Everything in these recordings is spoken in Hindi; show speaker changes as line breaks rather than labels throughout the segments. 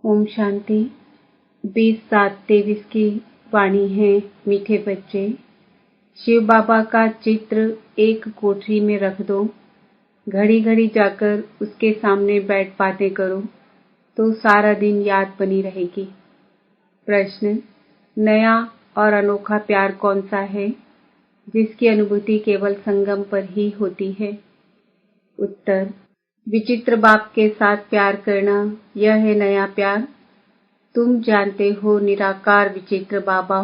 ओम शांति। 20/7/23 की वाणी है। मीठे बच्चे, शिव बाबा का चित्र एक कोठरी में रख दो। घड़ी घड़ी जाकर उसके सामने बैठ बातें करो तो सारा दिन याद बनी रहेगी। प्रश्न: नया और अनोखा प्यार कौन सा है जिसकी अनुभूति केवल संगम पर ही होती है? उत्तर: विचित्र बाप के साथ प्यार करना, यह है नया प्यार। तुम जानते हो निराकार विचित्र बाबा।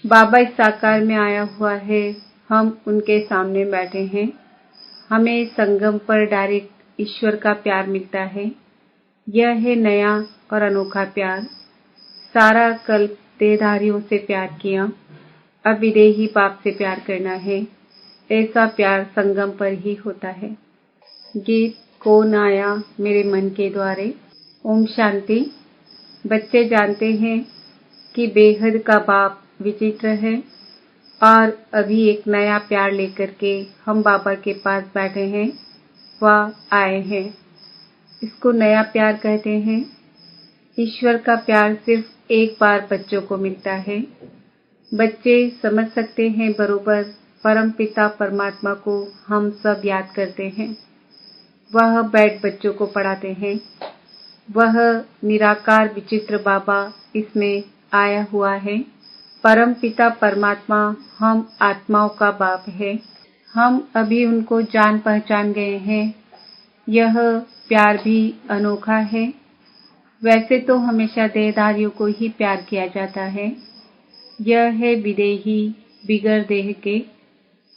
बाबा इस साकार में आया हुआ है, हम उनके सामने बैठे हैं। हमें संगम पर डायरेक्ट ईश्वर का प्यार मिलता है। यह है नया और अनोखा प्यार। सारा कल्प देहधारियों से प्यार किया, अब विदेही बाप से प्यार करना है। ऐसा प्यार संगम पर ही होता है। गीत कौन आया मेरे मन के द्वारे। ओम शांति। बच्चे जानते हैं कि बेहद का बाप विचित्र है और अभी एक नया प्यार लेकर के हम बाबा के पास बैठे हैं, वह आए हैं। इसको नया प्यार कहते हैं। ईश्वर का प्यार सिर्फ एक बार बच्चों को मिलता है। बच्चे समझ सकते हैं बरोबर। परमपिता परमात्मा को हम सब याद करते हैं। वह बैठ बच्चों को पढ़ाते हैं। वह निराकार विचित्र बाबा इसमें आया हुआ है। परमपिता परमात्मा हम आत्माओं का बाप है। हम अभी उनको जान पहचान गए हैं। यह प्यार भी अनोखा है। वैसे तो हमेशा देहधारियों को ही प्यार किया जाता है। यह है विदेही बिगर देह के।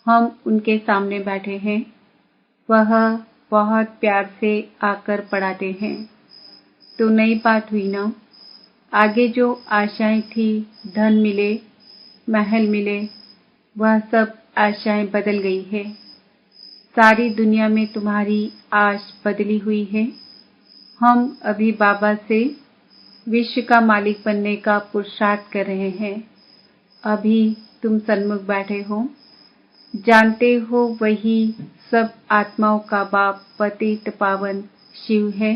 हम उनके सामने बैठे हैं। वह बहुत प्यार से आकर पढ़ाते हैं। तो नई बात हुई ना। आगे जो आशाएं थी, धन मिले, महल मिले, वह सब आशाएं बदल गई है। सारी दुनिया में तुम्हारी आश बदली हुई है। हम अभी बाबा से विश्व का मालिक बनने का पुरुषार्थ कर रहे हैं। अभी तुम सन्मुख बैठे हो, जानते हो वही सब आत्माओं का बाप पतित पावन शिव है।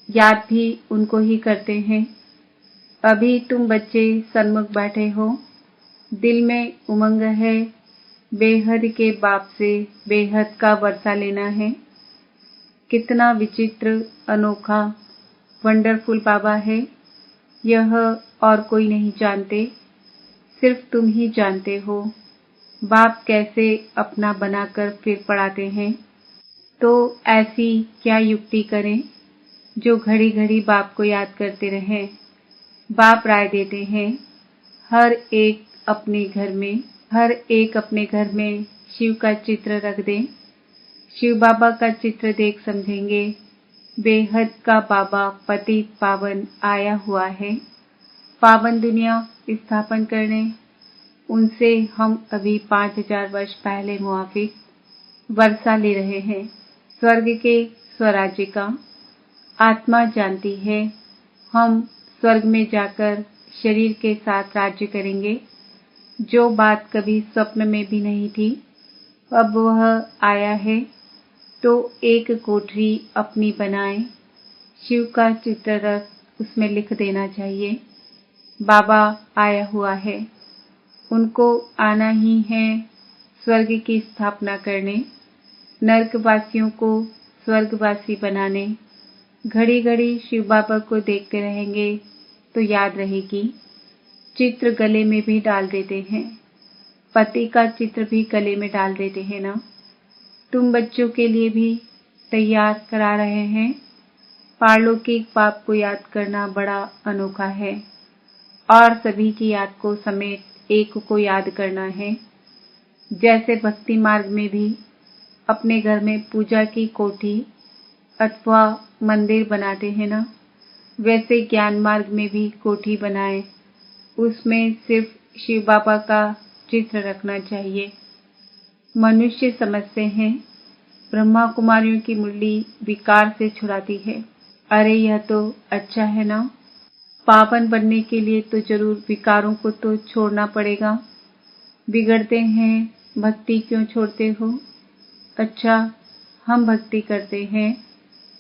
याद भी उनको ही करते हैं। अभी तुम बच्चे सन्मुख बैठे हो, दिल में उमंग है, बेहद के बाप से बेहद का वर्षा लेना है। कितना विचित्र अनोखा वंडरफुल बाबा है, यह और कोई नहीं जानते, सिर्फ तुम ही जानते हो। बाप कैसे अपना बनाकर फिर पढ़ाते हैं। तो ऐसी क्या युक्ति करें जो घड़ी घड़ी बाप को याद करते रहें। बाप राय देते हैं, हर एक अपने घर में शिव का चित्र रख दें। शिव बाबा का चित्र देख समझेंगे बेहद का बाबा पतित पावन आया हुआ है पावन दुनिया स्थापन करने। उनसे हम अभी 5000 वर्ष पहले मुआफिक वर्षा ले रहे हैं। स्वर्ग के स्वराज्य का आत्मा जानती है। हम स्वर्ग में जाकर शरीर के साथ राज्य करेंगे। जो बात कभी स्वप्न में भी नहीं थी, अब वह आया है। तो एक कोठरी अपनी बनाए, शिव का चित्र रख उसमें लिख देना चाहिए, बाबा आया हुआ है। उनको आना ही है स्वर्ग की स्थापना करने, नरकवासियों को स्वर्गवासी बनाने। घड़ी घड़ी शिव बाबा को देखते रहेंगे तो याद रहेगी। चित्र गले में भी डाल देते हैं। पति का चित्र भी गले में डाल देते हैं ना। तुम बच्चों के लिए भी तैयार करा रहे हैं। पारलौकिक बाप को याद करना बड़ा अनोखा है और सभी की याद को समेट एक को याद करना है। जैसे भक्ति मार्ग में भी अपने घर में पूजा की कोठी अथवा मंदिर बनाते हैं ना, वैसे ज्ञान मार्ग में भी कोठी बनाए। उसमें सिर्फ शिव बाबा का चित्र रखना चाहिए। मनुष्य समझते हैं ब्रह्मा कुमारियों की मुरली विकार से छुड़ाती है। अरे यह तो अच्छा है ना। पावन बनने के लिए तो जरूर विकारों को तो छोड़ना पड़ेगा। बिगड़ते हैं, भक्ति क्यों छोड़ते हो? अच्छा, हम भक्ति करते हैं,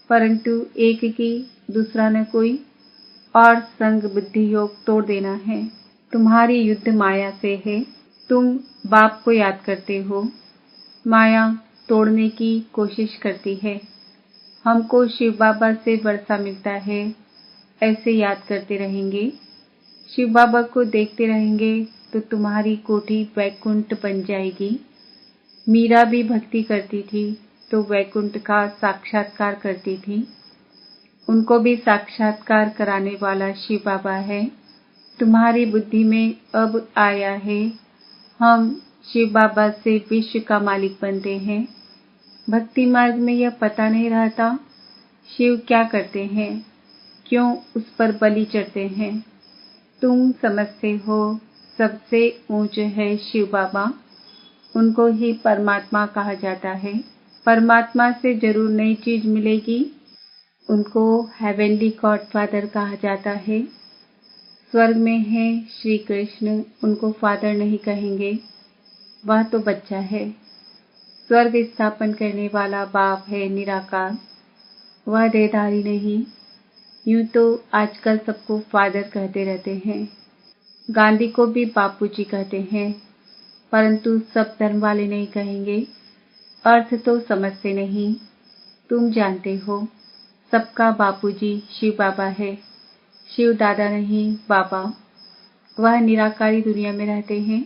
परंतु एक की दूसरा न कोई। और संग बुद्धि योग तोड़ देना है। तुम्हारी युद्ध माया से है। तुम बाप को याद करते हो, माया तोड़ने की कोशिश करती है। हमको शिव बाबा से वर्षा मिलता है, ऐसे याद करते रहेंगे। शिव बाबा को देखते रहेंगे तो तुम्हारी कोठी वैकुंठ बन जाएगी। मीरा भी भक्ति करती थी तो वैकुंठ का साक्षात्कार करती थी। उनको भी साक्षात्कार कराने वाला शिव बाबा है। तुम्हारी बुद्धि में अब आया है, हम शिव बाबा से विश्व का मालिक बनते हैं। भक्ति मार्ग में यह पता नहीं रहता शिव क्या करते हैं, क्यों उस पर बलि चढ़ते हैं। तुम समझते हो सबसे ऊंचे है शिव बाबा, उनको ही परमात्मा कहा जाता है। परमात्मा से जरूर नई चीज मिलेगी। उनको हेवनली गॉडफादर कहा जाता है। स्वर्ग में है श्री कृष्ण, उनको फादर नहीं कहेंगे, वह तो बच्चा है। स्वर्ग स्थापन करने वाला बाप है निराकार, वह देहधारी नहीं। यूं तो आजकल सबको फादर कहते रहते हैं। गांधी को भी बापूजी कहते हैं, परंतु सब धर्म वाले नहीं कहेंगे। अर्थ तो समझते नहीं। तुम जानते हो सबका बापूजी शिव बाबा है। शिव दादा नहीं, बाबा। वह निराकारी दुनिया में रहते हैं।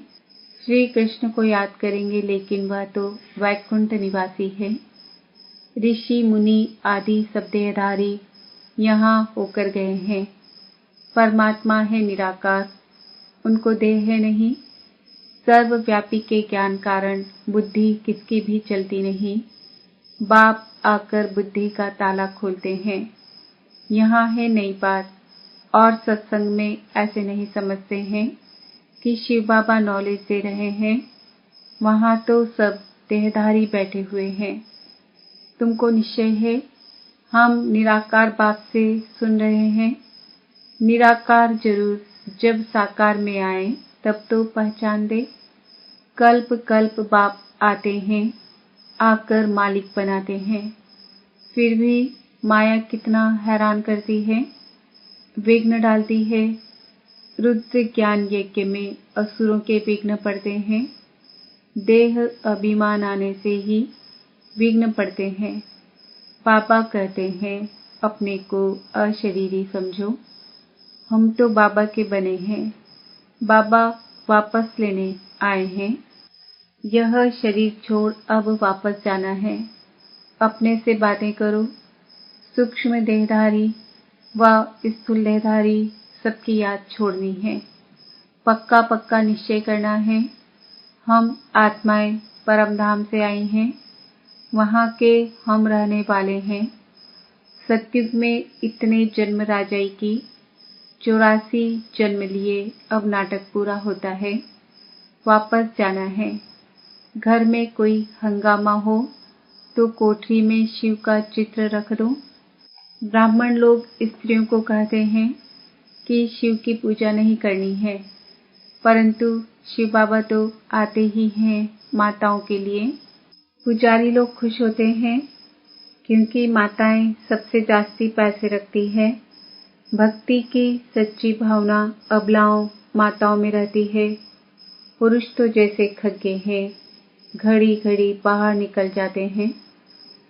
श्री कृष्ण को याद करेंगे, लेकिन वह तो वैकुंठ निवासी है। ऋषि मुनि आदि सब देहधारी यहाँ होकर गए हैं। परमात्मा है निराकार, उनको देह है नहीं। सर्वव्यापी के ज्ञान कारण बुद्धि किसकी भी चलती नहीं। बाप आकर बुद्धि का ताला खोलते हैं। यहाँ है नई बात। और सत्संग में ऐसे नहीं समझते हैं कि शिव बाबा नॉलेज दे रहे हैं। वहाँ तो सब देहधारी बैठे हुए हैं। तुमको निश्चय है हम निराकार बाप से सुन रहे हैं। निराकार जरूर जब साकार में आए तब तो पहचान दे। कल्प कल्प बाप आते हैं, आकर मालिक बनाते हैं। फिर भी माया कितना हैरान करती है, विघ्न डालती है। रुद्र ज्ञान यज्ञ में असुरों के विघ्न पड़ते हैं। देह अभिमान आने से ही विघ्न पड़ते हैं। पापा कहते हैं अपने को अशरीरी समझो। हम तो बाबा के बने हैं। बाबा वापस लेने आए हैं। यह शरीर छोड़ अब वापस जाना है। अपने से बातें करो। सूक्ष्म देहधारी व स्थूल देहधारी सबकी याद छोड़नी है। पक्का पक्का निश्चय करना है। हम आत्माएं परम धाम से आई हैं, वहाँ के हम रहने वाले हैं। सतयुग में इतने जन्म राजाई की, 84 जन्म लिए, अब नाटक पूरा होता है। वापस जाना है। घर में कोई हंगामा हो तो कोठरी में शिव का चित्र रख दो। ब्राह्मण लोग स्त्रियों को कहते हैं कि शिव की पूजा नहीं करनी है, परंतु शिव बाबा तो आते ही हैं माताओं के लिए। पुजारी लोग खुश होते हैं क्योंकि माताएं सबसे जास्ती पैसे रखती है। भक्ति की सच्ची भावना अबलाओं माताओं में रहती है। पुरुष तो जैसे खग्गे हैं, घड़ी घड़ी बाहर निकल जाते हैं।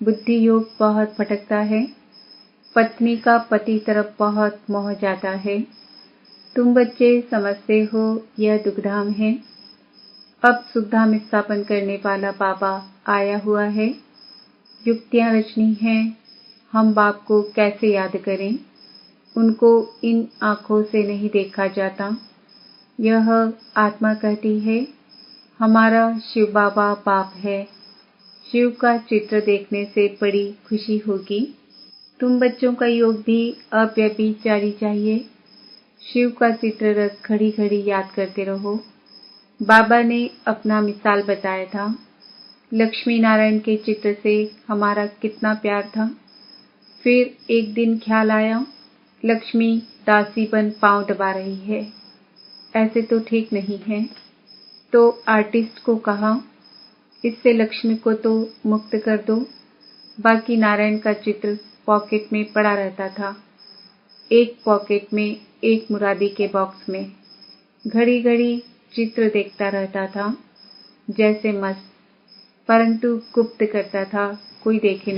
बुद्धि योग बहुत भटकता है। पत्नी का पति तरफ बहुत मोह जाता है। तुम बच्चे समझते हो यह दुखधाम है। अब सुखधाम स्थापन करने वाला बाबा आया हुआ है। युक्तियां रचनी हैं। हम बाप को कैसे याद करें। उनको इन आँखों से नहीं देखा जाता। यह आत्मा कहती है हमारा शिव बाबा बाप है। शिव का चित्र देखने से बड़ी खुशी होगी। तुम बच्चों का योग भी अव्यभिचारी चाहिए। शिव का चित्र रख घड़ी घड़ी याद करते रहो। बाबा ने अपना मिसाल बताया था। लक्ष्मी नारायण के चित्र से हमारा कितना प्यार था। फिर एक दिन ख्याल आया लक्ष्मी दासी बन पांव दबा रही है, ऐसे तो ठीक नहीं है। तो आर्टिस्ट को कहा इससे लक्ष्मी को तो मुक्त कर दो। बाकी नारायण का चित्र पॉकेट में पड़ा रहता था। एक पॉकेट में, एक मुरादी के बॉक्स में। घड़ी घड़ी चित्र देखता रहता था जैसे मस्त, परंतु गुप्त करता था, कोई देखे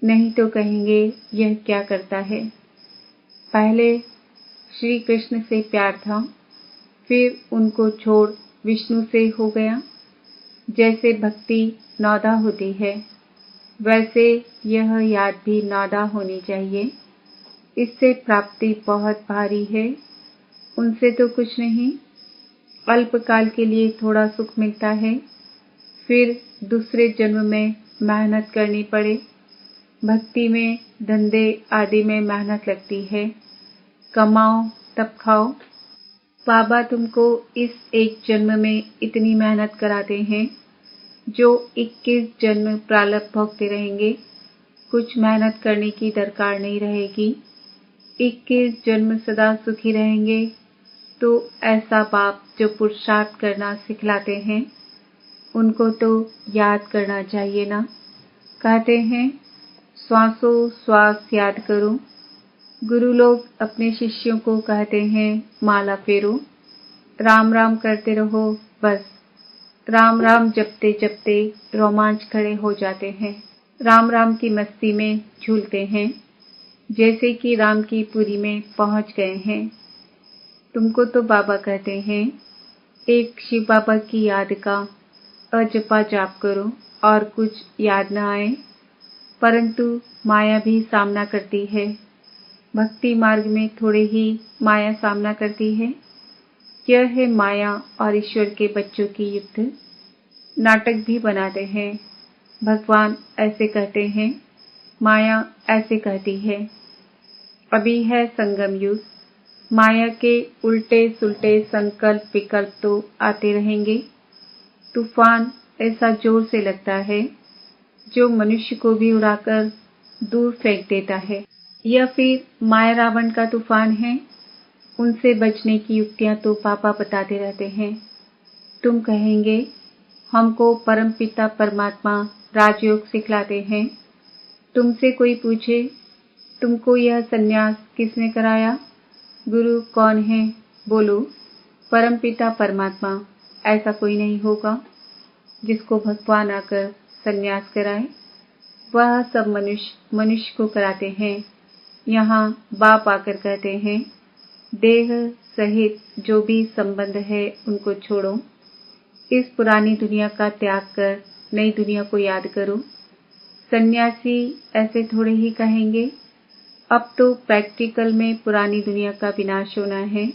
नहीं तो कहेंगे यह क्या करता है। पहले श्री कृष्ण से प्यार था, फिर उनको छोड़ विष्णु से हो गया। जैसे भक्ति नौदा होती है, वैसे यह याद भी नौदा होनी चाहिए। इससे प्राप्ति बहुत भारी है, उनसे तो कुछ नहीं। अल्पकाल के लिए थोड़ा सुख मिलता है, फिर दूसरे जन्म में मेहनत करनी पड़े। भक्ति में, धंधे आदि में मेहनत लगती है। कमाओ तब खाओ। बाबा तुमको इस एक जन्म में इतनी मेहनत कराते हैं, जो 21 जन्म प्रारब्ध भोगते रहेंगे। कुछ मेहनत करने की दरकार नहीं रहेगी। 21 जन्म सदा सुखी रहेंगे। तो ऐसा बाप जो पुरुषार्थ करना सिखलाते हैं, उनको तो याद करना चाहिए ना। कहते हैं श्वासों श्वास याद करो। गुरु लोग अपने शिष्यों को कहते हैं माला फेरो, राम राम करते रहो। बस राम राम जपते जपते रोमांच खड़े हो जाते हैं। राम राम की मस्ती में झूलते हैं, जैसे कि राम की पुरी में पहुंच गए हैं। तुमको तो बाबा कहते हैं एक शिव बाबा की याद का अजपा जाप करो और कुछ याद न आए। परंतु माया भी सामना करती है। भक्ति मार्ग में थोड़े ही माया सामना करती है। यह है माया और ईश्वर के बच्चों की युद्ध। नाटक भी बनाते हैं। भगवान ऐसे कहते हैं, माया ऐसे कहती है। अभी है संगम युग। माया के उल्टे सुलटे संकल्प विकल्प तो आते रहेंगे। तूफान ऐसा जोर से लगता है जो मनुष्य को भी उड़ाकर दूर फेंक देता है। यह फिर माया रावण का तूफान है। उनसे बचने की युक्तियां तो पापा बताते रहते हैं। तुम कहेंगे हमको परमपिता परमात्मा राजयोग सिखलाते हैं। तुमसे कोई पूछे तुमको यह सन्यास किसने कराया? गुरु कौन है? बोलो परमपिता परमात्मा। ऐसा कोई नहीं होगा जिसको भगवान आकर सन्यास कराए। वह सब मनुष्य को कराते हैं। यहाँ बाप आकर कहते हैं देह सहित जो भी संबंध है उनको छोड़ो। इस पुरानी दुनिया का त्याग कर नई दुनिया को याद करो। सन्यासी ऐसे थोड़े ही कहेंगे। अब तो प्रैक्टिकल में पुरानी दुनिया का विनाश होना है,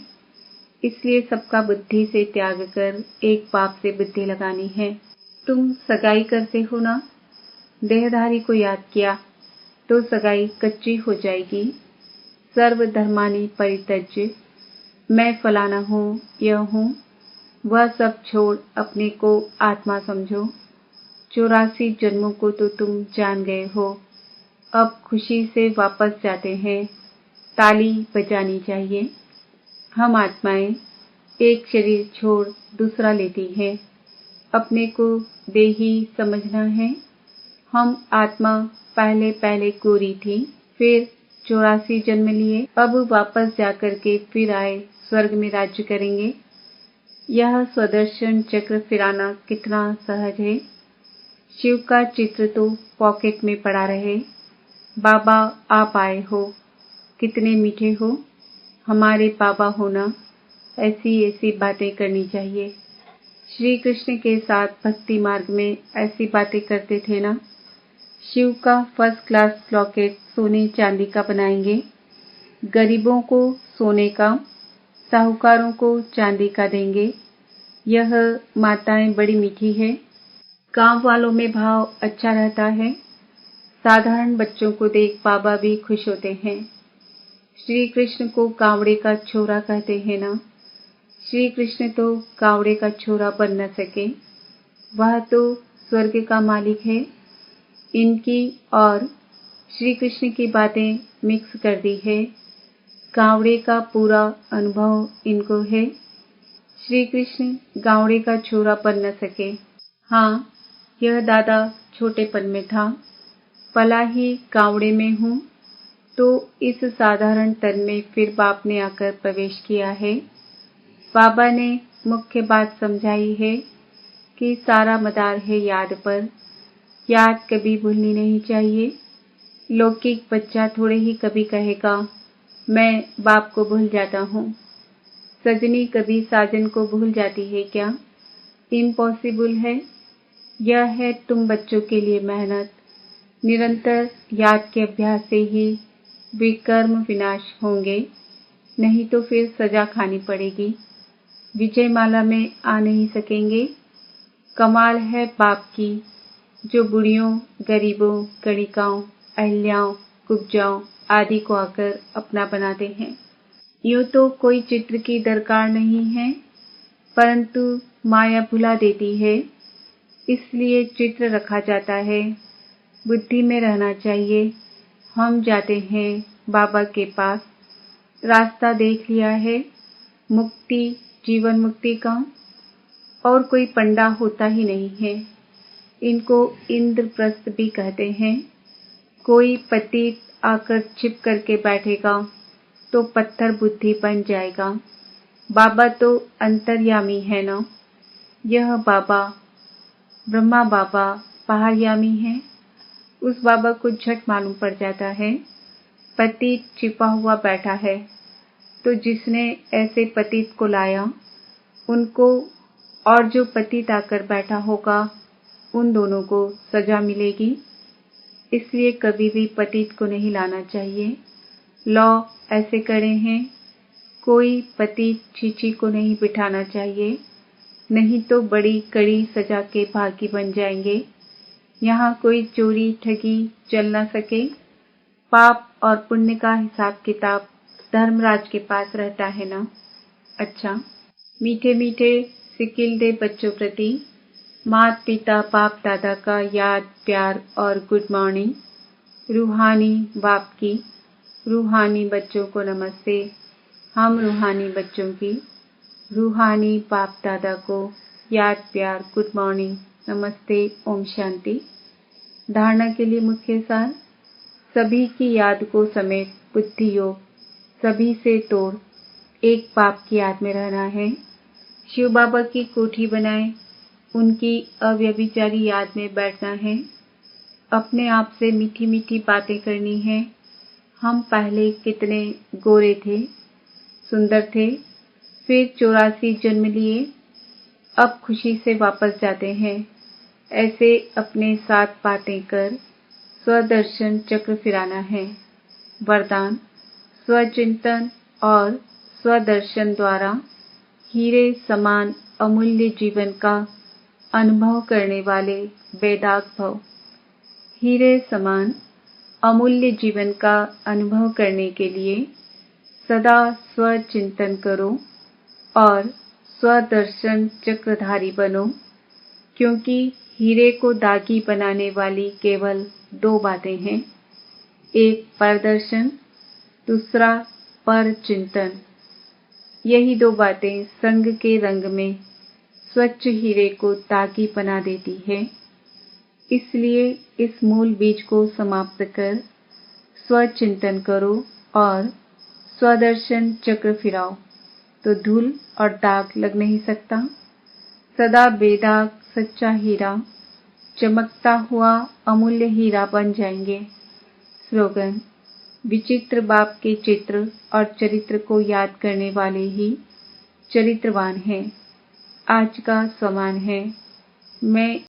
इसलिए सबका बुद्धि से त्याग कर एक बाप से बुद्धि लगानी है। तुम सगाई करते हो ना, देहधारी को याद किया तो सगाई कच्ची हो जाएगी। सर्वधर्मानि परित्यज्य, मैं फलाना हूँ, यह हूँ, वह सब छोड़ अपने को आत्मा समझो। 84 जन्मों को तो तुम जान गए हो। अब खुशी से वापस जाते हैं। ताली बजानी चाहिए। हम आत्माएं एक शरीर छोड़ दूसरा लेती हैं। अपने को देही समझना है। हम आत्मा पहले पहले गोरी थी, फिर 84 जन्म लिए, अब वापस जाकर के फिर आए, स्वर्ग में राज्य करेंगे। यह स्वदर्शन चक्र फिराना कितना सहज है। शिव का चित्र तो पॉकेट में पड़ा रहे। बाबा आप आए हो, कितने मीठे हो। हमारे बाबा होना, ऐसी ऐसी बातें करनी चाहिए। श्री कृष्ण के साथ भक्ति मार्ग में ऐसी बातें करते थे ना। शिव का फर्स्ट क्लास लॉकेट सोने चांदी का बनाएंगे। गरीबों को सोने का, साहूकारों को चांदी का देंगे। यह माताएं बड़ी मीठी है। गांव वालों में भाव अच्छा रहता है। साधारण बच्चों को देख बाबा भी खुश होते हैं। श्री कृष्ण को कांवड़े का छोरा कहते हैं ना। श्री कृष्ण तो कांवड़े का छोरा बन न सके। वह तो स्वर्ग का मालिक है। इनकी और श्री कृष्ण की बातें मिक्स कर दी है। कांवड़े का पूरा अनुभव इनको है। श्री कृष्ण गावड़े का छोरा बन न सके। हाँ, यह दादा छोटेपन में था। पला ही गावड़े में हूँ। तो इस साधारण तन में फिर बाप ने आकर प्रवेश किया है। बाबा ने मुख्य बात समझाई है कि सारा मदार है याद पर। याद कभी भूलनी नहीं चाहिए। लौकिक बच्चा थोड़े ही कभी कहेगा मैं बाप को भूल जाता हूँ। सजनी कभी साजन को भूल जाती है क्या? इम्पॉसिबल है। यह है तुम बच्चों के लिए मेहनत। निरंतर याद के अभ्यास से ही विकर्म विनाश होंगे, नहीं तो फिर सजा खानी पड़ेगी। विजयमाला में आ नहीं सकेंगे। कमाल है बाप की, जो बुढ़ियों, गरीबों, गणिकाओं, अहिल्याओं, कुब्जाओं आदि को आकर अपना बनाते हैं। यूं तो कोई चित्र की दरकार नहीं है, परंतु माया भुला देती है, इसलिए चित्र रखा जाता है। बुद्धि में रहना चाहिए। हम जाते हैं बाबा के पास। रास्ता देख लिया है, मुक्ति, जीवन मुक्ति का। और कोई पंडा होता ही नहीं है। इनको इंद्रप्रस्थ भी कहते हैं। कोई पतित आकर छिप करके बैठेगा तो पत्थर बुद्धि बन जाएगा। बाबा तो अंतर्यामी है ना। यह बाबा, ब्रह्मा बाबा बाहरयामी है। उस बाबा को झट मालूम पड़ जाता है पतित छिपा हुआ बैठा है। तो जिसने ऐसे पतित को लाया उनको और जो पतित आकर बैठा होगा उन दोनों को सजा मिलेगी। इसलिए कभी भी पतित को नहीं लाना चाहिए। लॉ ऐसे करे हैं, कोई पतित चीची को नहीं बिठाना चाहिए, नहीं तो बड़ी कड़ी सजा के भागी बन जाएंगे। यहाँ कोई चोरी ठगी चल न सके। पाप और पुण्य का हिसाब किताब धर्मराज के पास रहता है ना। अच्छा, मीठे मीठे सिकिल दे बच्चों प्रति माता पिता बाप दादा का याद प्यार और गुड मॉर्निंग। रूहानी बाप की, रूहानी बच्चों को नमस्ते। हम रूहानी बच्चों की, रूहानी बाप दादा को याद प्यार गुड मॉर्निंग, नमस्ते, ओम शांति। धारणा के लिए मुख्य सार, सभी की याद को समेत बुद्धि योग, सभी से तोड़ एक बाप की याद में रहना है। शिव बाबा की कोठी बनाए, उनकी अव्यभिचारी याद में बैठना है। अपने आप से मीठी मीठी बातें करनी है। हम पहले कितने गोरे थे, सुंदर थे, फिर 84 जन्म लिए, अब खुशी से वापस जाते हैं। ऐसे अपने साथ बातें कर स्वदर्शन चक्र फिराना है। वरदान, स्वचिंतन और स्वदर्शन द्वारा हीरे समान अमूल्य जीवन का अनुभव करने वाले वेदाग भव। हीरे समान अमूल्य जीवन का अनुभव करने के लिए सदा स्वचिंतन करो और स्वदर्शन चक्रधारी बनो, क्योंकि हीरे को दागी बनाने वाली केवल दो बातें हैं, एक परदर्शन, दूसरा पर चिंतन। यही दो बातें संग के रंग में स्वच्छ हीरे को दागी बना देती है। इसलिए इस मूल बीज को समाप्त कर स्वचिंतन करो और स्वदर्शन चक्र फिराओ, तो धूल और दाग लग नहीं सकता। सदा बेदाग सच्चा हीरा, चमकता हुआ अमूल्य हीरा बन जाएंगे। स्लोगन, विचित्र बाप के चित्र और चरित्र को याद करने वाले ही चरित्रवान हैं। आज का समान है, मैं